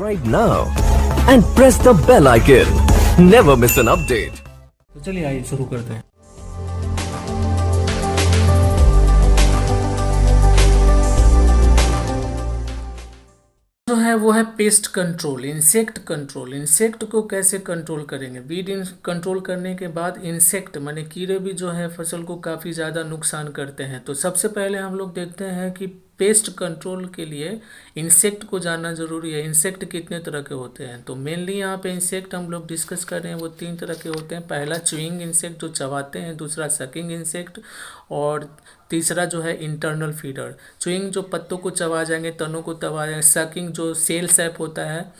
Subscribe now and press the bell icon. Never miss an update. तो चलिए आइए शुरू करते हैं। जो है वो है pest control, insect control. Insect को कैसे कंट्रोल करेंगे? वीड कंट्रोल करने के बाद इंसेक्ट माने कीड़े भी जो है फसल को काफ़ी ज़्यादा नुकसान करते हैं। तो सबसे पहले हम लोग देखते हैं कि पेस्ट कंट्रोल के लिए इंसेक्ट को जानना ज़रूरी है। इंसेक्ट कितने तरह के होते हैं? तो मेनली यहाँ पे इंसेक्ट हम लोग डिस्कस कर रहे हैं वो 3 तरह के होते हैं। पहला च्यूइंग इंसेक्ट जो चबाते हैं, दूसरा सकिंग इंसेक्ट और तीसरा जो है इंटरनल फीडर। च्यूइंग जो पत्तों को चबा जाएंगे, तनों को चबा जाएंगे। सकिंग जो सेल सैप होता है,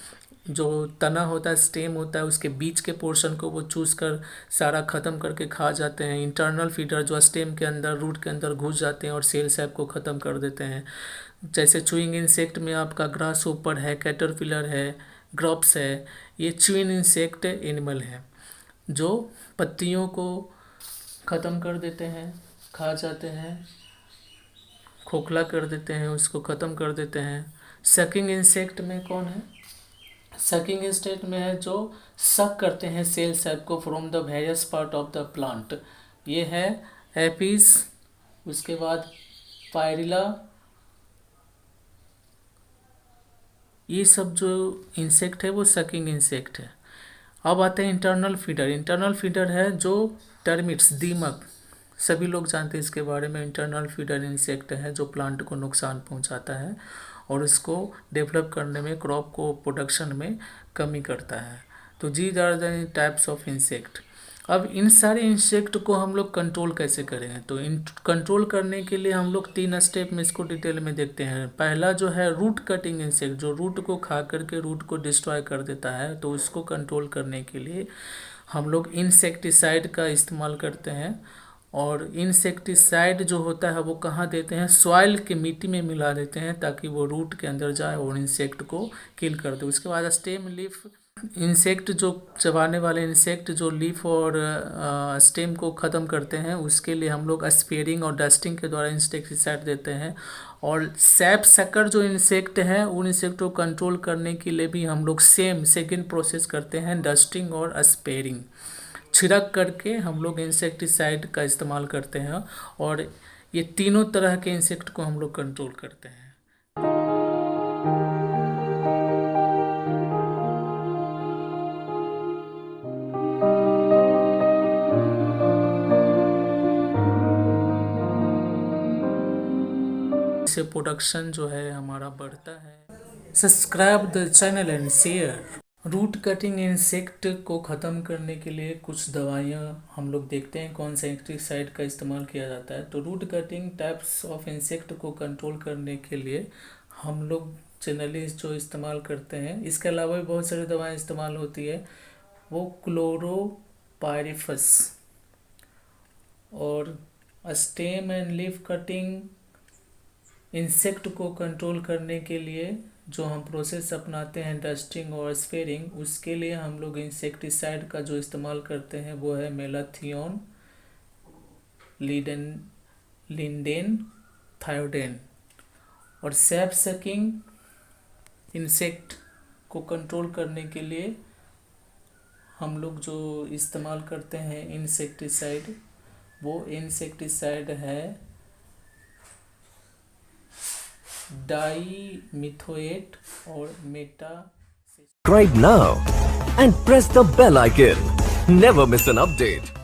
जो तना होता है, स्टेम होता है, उसके बीच के पोर्शन को वो चूस कर सारा ख़त्म करके खा जाते हैं। इंटरनल फीडर जो स्टेम के अंदर, रूट के अंदर घुस जाते हैं और सेल सैप को ख़त्म कर देते हैं। जैसे च्यूइंग इंसेक्ट में आपका ग्रास होपर है, कैटरपिलर है, ग्रॉप्स है। ये च्यूइंग इंसेक्ट एनिमल है जो पत्तियों को ख़त्म कर देते हैं, खा जाते हैं, खोखला कर देते हैं, उसको ख़त्म कर देते हैं। सकिंग इंसेक्ट में कौन है? सकिंग इंसेक्ट में है जो सक करते हैं सेल सैप को from the various part of the plant. ये है एपिस, उसके बाद पायरिला। ये सब जो इंसेक्ट है वो सकिंग इंसेक्ट है। अब आते हैं इंटरनल फीडर। इंटरनल फीडर है जो टर्मिट्स, दीमक, सभी लोग जानते हैं इसके बारे में। इंटरनल फीडर इंसेक्ट है जो प्लांट को नुकसान पहुंचाता है और इसको डेवलप करने में, क्रॉप को प्रोडक्शन में कमी करता है। तो these are the types of insect. अब इन सारे इंसेक्ट को हम लोग कंट्रोल कैसे करेंगे? तो इन कंट्रोल करने के लिए हम लोग 3 स्टेप में इसको डिटेल में देखते हैं। पहला जो है रूट कटिंग इंसेक्ट, जो रूट को खा करके रूट को डिस्ट्रॉय कर देता है। तो उसको कंट्रोल करने के लिए हम लोग इंसेक्टिसाइड का इस्तेमाल करते हैं। और इंसेक्टिसाइड जो होता है वो कहाँ देते हैं? सॉइल के मिट्टी में मिला देते हैं ताकि वो रूट के अंदर जाए और इंसेक्ट को किल कर दे। उसके बाद स्टेम, लीफ इंसेक्ट जो चबाने वाले इंसेक्ट जो लीफ और स्टेम को ख़त्म करते हैं, उसके लिए हम लोग स्पेयरिंग और डस्टिंग के द्वारा इंसेक्टिसाइड देते हैं। और सैप सकर जो इंसेक्ट हैं, उन इंसेक्ट को कंट्रोल करने के लिए भी हम लोग सेकेंड प्रोसेस करते हैं, डस्टिंग और स्पेयरिंग। छिड़क करके हम लोग इंसेक्टिसाइड का इस्तेमाल करते हैं और ये तीनों तरह के इंसेक्ट को हम लोग कंट्रोल करते हैं। इससे प्रोडक्शन जो है हमारा बढ़ता है। Subscribe the channel and share. Root cutting insect को ख़त्म करने के लिए कुछ दवाइयाँ हम लोग देखते हैं कौन सा इंसेक्टिसाइड का इस्तेमाल किया जाता है। तो root cutting types of insect को कंट्रोल करने के लिए हम लोग जनरली जो इस्तेमाल करते हैं, इसके अलावा भी बहुत सारी दवाएं इस्तेमाल होती है, वो क्लोरोपाइरिफस। और stem and leaf cutting insect को कंट्रोल करने के लिए जो हम प्रोसेस अपनाते हैं, डस्टिंग और स्पेयरिंग, उसके लिए हम लोग इंसेक्टिसाइड का जो इस्तेमाल करते हैं वो है मेलाथियोन, लिंडेन, थायोडेन। और सैप सकिंग इंसेक्ट को कंट्रोल करने के लिए हम लोग जो इस्तेमाल करते हैं इंसेक्टिसाइड, वो इंसेक्टिसाइड है डाइमिथोएट और Meta. Subscribe now and press the bell icon. Never miss an update.